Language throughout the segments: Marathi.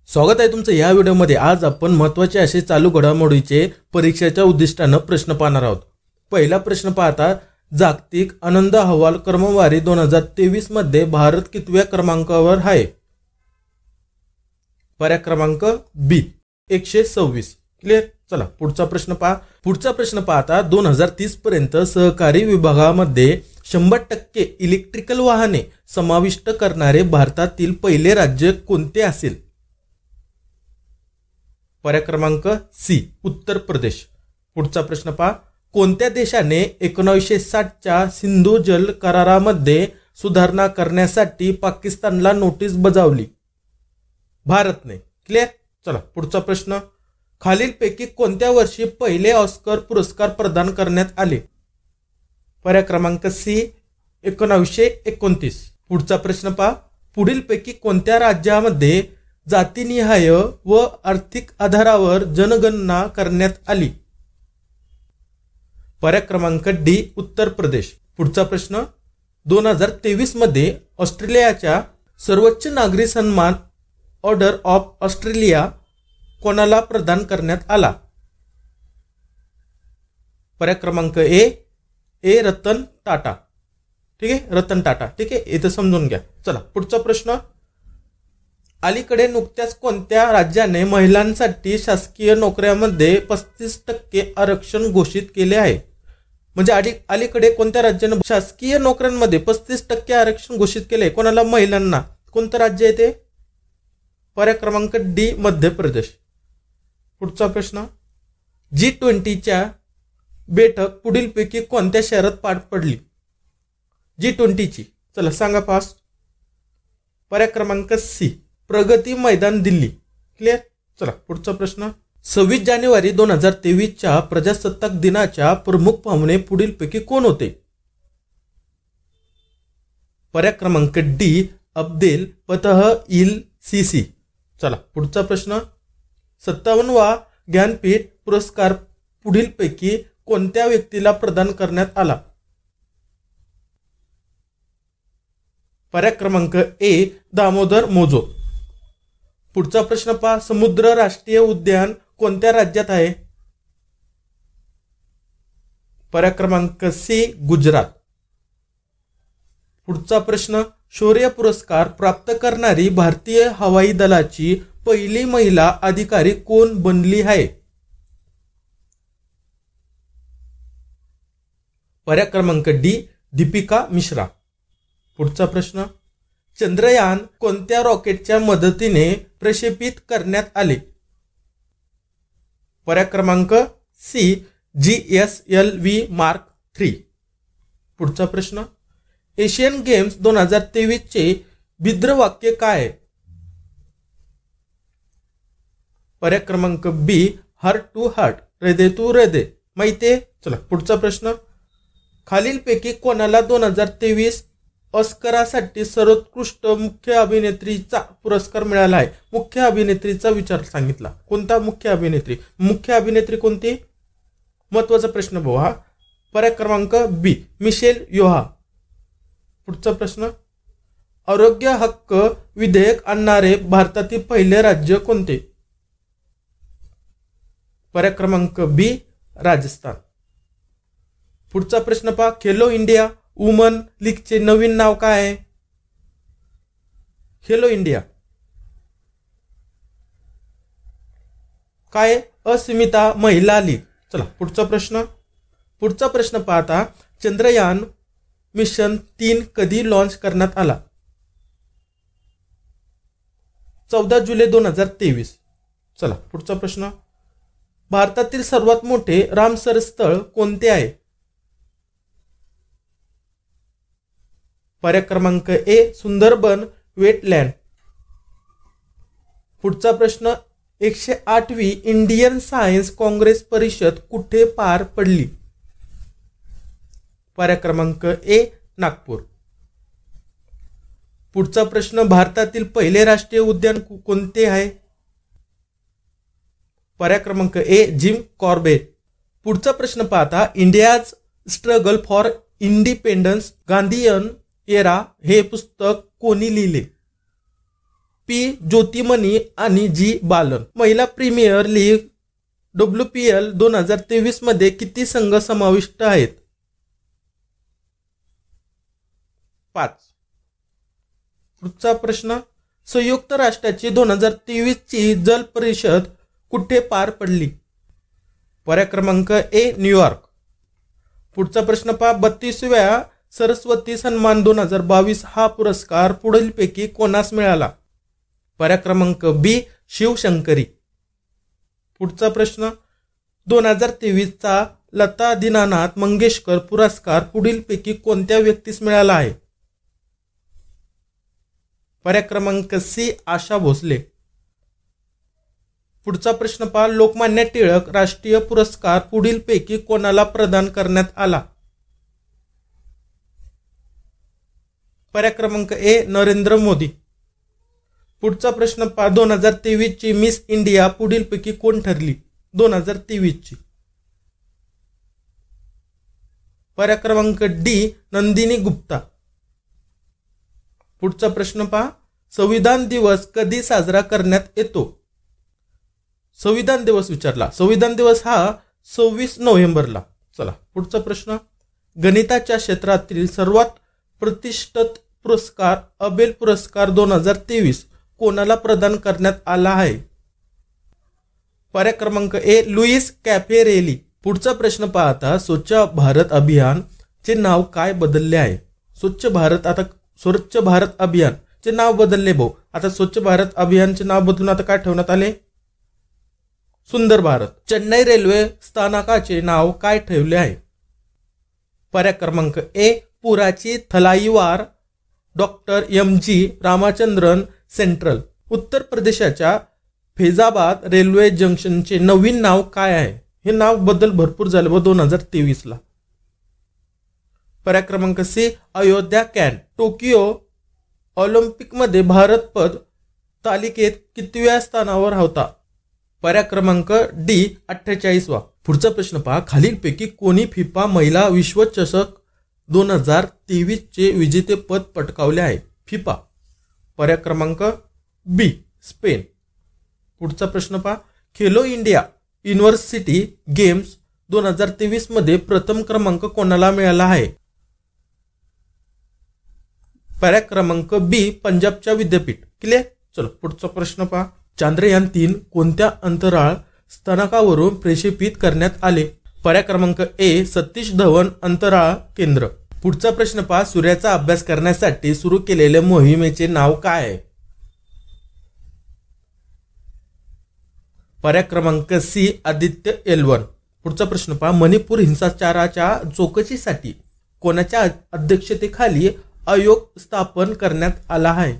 स्वागत आहे तुमचं या व्हिडिओमध्ये। आज आपण महत्त्वाचे असे चालू घडामोडीचे परीक्षेच्या उद्दिष्टाने प्रश्न पाहणार आहोत। पहिला प्रश्न पाहता, जागतिक आनंद अहवाल क्रमवारी 2023 मध्ये भारत कितव्या क्रमांकावर आहे? पर्याय क्रमांक बी 126। क्लियर। चला पुढचा प्रश्न पहा। पुढचा प्रश्न पाहता, 2030 पर्यंत सहकारी विभागामध्ये 100% इलेक्ट्रिकल वाहने समाविष्ट करणारे भारतातील पहिले राज्य कोणते असेल? पर्याय क्रमांक सी उत्तर प्रदेश। पुढचा प्रश्न पहा, कोणत्या देशाने 1960च्या सिंधू जल करारामध्ये सुधारणा करण्यासाठी पाकिस्तानला नोटीस बजावली? भारतने। क्लियर। चला पुढचा प्रश्न, खालीलपैकी कोणत्या वर्षी पहिले ऑस्कर पुरस्कार प्रदान करण्यात आले? पर्याय क्रमांक सी 1929। पुढचा प्रश्न पहा, पुढीलपैकी कोणत्या राज्यामध्ये जातीनिहाय व आर्थिक आधारावर जनगणना करण्यात आली? पर्याय क्रमांक डी उत्तर प्रदेश। पुढचा प्रश्न, 2023 मध्ये ऑस्ट्रेलियाच्या सर्वोच्च नागरी सन्मान ऑर्डर ऑफ ऑस्ट्रेलिया कोणाला प्रदान करण्यात आला? पर्याय क्रमांक ए रतन टाटा। ठीक आहे, रतन टाटा। ठीक आहे, इथं समजून घ्या। चला पुढचा प्रश्न, अलीकडे नुकत्याच कोणत्या राज्याने महिलांसाठी शासकीय नोकऱ्यांमध्ये 35% आरक्षण घोषित केले आहे? म्हणजे अलीकडे कोणत्या राज्याने शासकीय नोकऱ्यांमध्ये 35% आरक्षण घोषित केले? कोणाला? महिलांना। कोणतं राज्य आहे ते? पर्याय क्रमांक डी मध्य प्रदेश। पुढचा प्रश्न, G20च्या बैठक पुढीलपैकी कोणत्या शहरात पार पडली? G20ची चला सांगा फास्ट। पर्याय क्रमांक सी प्रगती मैदान दिल्ली। क्लियर। चला पुढचा प्रश्न, 26 जानेवारी 2023च्या प्रजासत्ताक दिनाच्या प्रमुख पाहुणे पुढीलपैकी कोण होते? पर्याय क्रमांक डी अब्देल फतह इल सीसी। चला पुढचा प्रश्न, 57वा ज्ञानपीठ पुरस्कार पुढीलपैकी कोणत्या व्यक्तीला प्रदान करण्यात आला? पर्याय क्रमांक ए दामोदर मोजो। पुढचा प्रश्न पहा, समुद्र राष्ट्रीय उद्यान कोणत्या राज्यात आहे? पर्याय क्रमांक सी गुजरात। पुढचा प्रश्न, शौर्य पुरस्कार प्राप्त करणारी भारतीय हवाई दलाची पहिली महिला अधिकारी कोण बनली आहे? पर्याय क्रमांक डी दीपिका मिश्रा। पुढचा प्रश्न, चंद्रयान कोणत्या रॉकेटच्या मदतीने प्रक्षेपित करण्यात आले? पर्याय क्रमांक सी GSLV Mark 3। पुढचा प्रश्न, एशियन गेम्स 2023 चे भिद्र वाक्य काय आहे? पर्याय क्रमांक बी हार्ट टू हार्ट, हृदय टू हृदय। माहितीये। चला पुढचा प्रश्न, खालीलपैकी कोणाला 2023 ऑस्करसाठी सर्वोत्कृष्ट मुख्य अभिनेत्रीचा पुरस्कार मिळाला आहे? मुख्य अभिनेत्रीचा विचार सांगितला। कोणता मुख्य अभिनेत्री? मुख्य अभिनेत्री कोणती? महत्वाचा प्रश्न भाऊ हा। पर्याय क्रमांक बी मिशेल योहा। पुढचा प्रश्न, आरोग्य हक्क विधेयक आणणारे भारतातील पहिले राज्य कोणते? पर्याय क्रमांक बी राजस्थान। पुढचा प्रश्न पहा, खेलो इंडिया वुमन लीगचे नवीन नाव काय आहे? खेलो इंडिया काय? अस्मिता महिला लीग। चला पुढचा प्रश्न, पुढचा प्रश्न पाहता, चंद्रयान मिशन 3 कधी लॉन्च करण्यात आला? 14 जुलै 2023। चला पुढचा प्रश्न, भारतातील सर्वात मोठे रामसर स्थळ कोणते आहे? पर्याय क्रमांक ए सुंदरबन वेटलँड। पुढचा प्रश्न, 108वी इंडियन सायन्स काँग्रेस परिषद कुठे पार पडली? पर्याय क्रमांक ए नागपूर। पुढचा प्रश्न, भारतातील पहिले राष्ट्रीय उद्यान कोणते आहे? पर्याय क्रमांक ए जिम कॉर्बेट। पुढचा प्रश्न पाहता, India's struggle for independence Gandhian era हे पुस्तक कोणी लिहिले? पी ज्योतिमणी आणि जी बालन. महिला प्रीमियर लीग WPL 2023 मध्ये किती संघ समाविष्ट आहेत? 5. पुढचा प्रश्न, संयुक्त राष्ट्राची 2023 ची जल परिषद कुठे पार पडली? पर्याय क्रमांक ए न्यूयॉर्क. पुढचा प्रश्न पहा, 32व्या सरस्वती सन्मान 2022 हा पुरस्कार पुढीलपैकी कोणास मिळाला? पर्याय क्रमांक बी शिवशंकरी. पुढचा प्रश्न, 2023 चा लता दीनानाथ मंगेशकर पुरस्कार पुढीलपैकी कोणत्या व्यक्तीस मिळाला आहे? पर्याय क्रमांक सी आशा भोसले. पुढचा प्रश्न पहा, लोकमान्य टिळक राष्ट्रीय पुरस्कार पुढीलपैकी कोणाला प्रदान करण्यात आला? पर्याय क्रमांक ए नरेंद्र मोदी. पुढचा प्रश्न पहा, 2023 ची मिस इंडिया पुढीलपैकी कोण ठरली? 2023 ची. पर्याय क्रमांक डी नंदिनी गुप्ता. पुढचा प्रश्न पहा, संविधान दिवस कधी साजरा करण्यात येतो? संविधान दिवस विचारला. संविधान दिवस हा 26 नोव्हेंबरला. चला पुढचा प्रश्न, गणिताच्या क्षेत्रातील सर्वात प्रतिष्ठित पुरस्कार अबेल पुरस्कार 2023 कोणाला प्रदान करण्यात आला आहे? पर्याय क्रमांक ए लुईस कॅपेरेली. पुढचा प्रश्न पाहता, स्वच्छ भारत अभियान चे नाव काय बदलले आहे? स्वच्छ भारत अभियान चे नाव बदलले भाऊ. आता स्वच्छ भारत अभियानचे नाव बदलून आता काय ठेवण्यात आले? सुंदर भारत. चेन्नई रेल्वे स्थानकाचे नाव काय ठेवले आहे? पर्याय क्रमांक ए पुराची थलाईवार डॉक्टर MG रामचंद्रन सेंट्रल. उत्तर प्रदेशाच्या फैजाबाद रेल्वे जंक्शनचे नवीन नाव काय आहे? हे नाव बदल भरपूर झाले व 2023 ला. पर्याय क्रमांक सी अयोध्या कॅन. टोकियो ऑलिम्पिक मध्ये भारत पद तालिकेत कितव्या स्थानावर होता? पर्याय क्रमांक डी 48वा. पुढचा प्रश्न पहा, खालीलपैकी कोणी फिफा महिला विश्वचषक 2023 चे विजेतेपद पटकावले आहे? फिफा. पर्याय क्रमांक बी स्पेन. पुढचा प्रश्न पहा, खेलो इंडिया युनिव्हर्सिटी गेम्स 2023 मध्ये प्रथम क्रमांक कोणाला मिळाला आहे? पर्याय क्रमांक बी पंजाबच्या विद्यापीठ. क्लिअर. चलो पुढचा प्रश्न पहा, चांद्रयान 3 कोणत्या अंतराळ स्थानकावरून प्रक्षेपित करण्यात आले? पर्याय क्रमांक ए सतीश धवन अंतराळ केंद्र. पुढचा प्रश्न पहा, सूर्याचा अभ्यास करण्यासाठी सुरू केलेल्या मोहिमेचे नाव काय आहे? पर्याय क्रमांक सी आदित्य L1. पुढचा प्रश्न पहा, मणिपूर हिंसाचाराच्या चौकशीसाठी कोणाच्या अध्यक्षतेखाली आयोग स्थापन करण्यात आला आहे?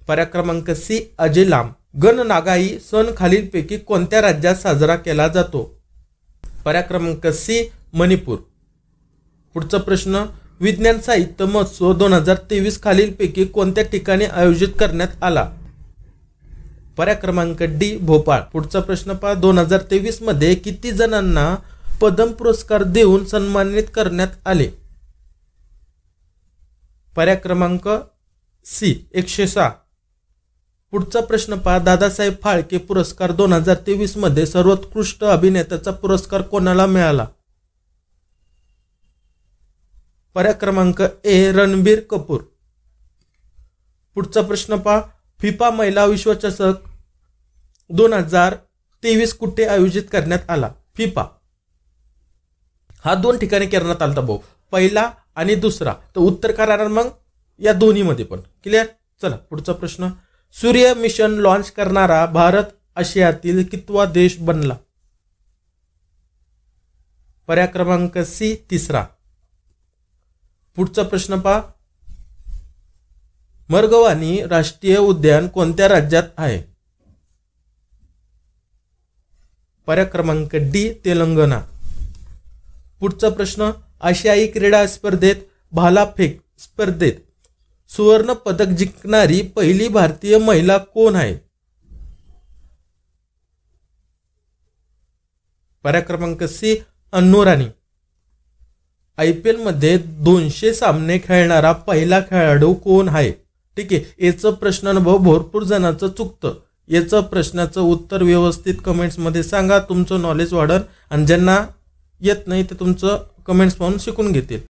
पर्याय क्रमांक सी अजय लांब. गणनागाई सण खालीलपैकी कोणत्या राज्यात साजरा केला जातो? पर्याय क्रमांक सी मणिपूर. पुढचा प्रश्न, विज्ञान साहित्य महोत्सव 2023 खालीलपैकी कोणत्या ठिकाणी आयोजित करण्यात आला? पर्याय क्रमांक डी भोपाळ. पुढचा प्रश्न पहा, 2023 मध्ये किती जणांना पद्म पुरस्कार देऊन सन्मानित करण्यात आले? पर्याय क्रमांक सी 106. पुढचा प्रश्न पहा, दादासाहेब फाळके पुरस्कार 2023 मध्ये सर्वोत्कृष्ट अभिनेत्याचा पुरस्कार कोणाला मिळाला? पर्याय क्रमांक ए रणबीर कपूर. पुढचा प्रश्न पहा, फिफा महिला विश्वचषक 2023 कुठे आयोजित करण्यात आला? फिफा हा 2 ठिकाणी करण्यात आला भाऊ, पहिला आणि दुसरा. तर उत्तर काय राहणार मग या दोन्ही मध्ये पण? क्लिअर. चला पुढचा प्रश्न, सूर्य मिशन लॉन्च करणारा भारत आशियातील कितवा देश बनला? पर्याय क्रमांक सी 3रा. पुढचा प्रश्न पहा, मरगवानी राष्ट्रीय उद्यान कोणत्या राज्यात आहे? पर्याय क्रमांक डी तेलंगणा. पुढचा प्रश्न, आशियाई क्रीडा स्पर्धेत भालाफेक स्पर्धेत सुवर्ण पदक जिंकणारी पहिली भारतीय महिला कोण आहे? पर्याय क्रमांक सी अन्नू राणी. IPL मध्ये 200 सामने खेळणारा पहिला खेळाडू कोण आहे? ठीक आहे. याचं प्रश्न अनुभव भरपूर जणांचं चुकतं. याचं प्रश्नाचं उत्तर व्यवस्थित कमेंट्समध्ये सांगा, तुमचं नॉलेज वाढेल आणि ज्यांना येत नाही ते तुमचं कमेंट्स पाहून शिकून घेतील.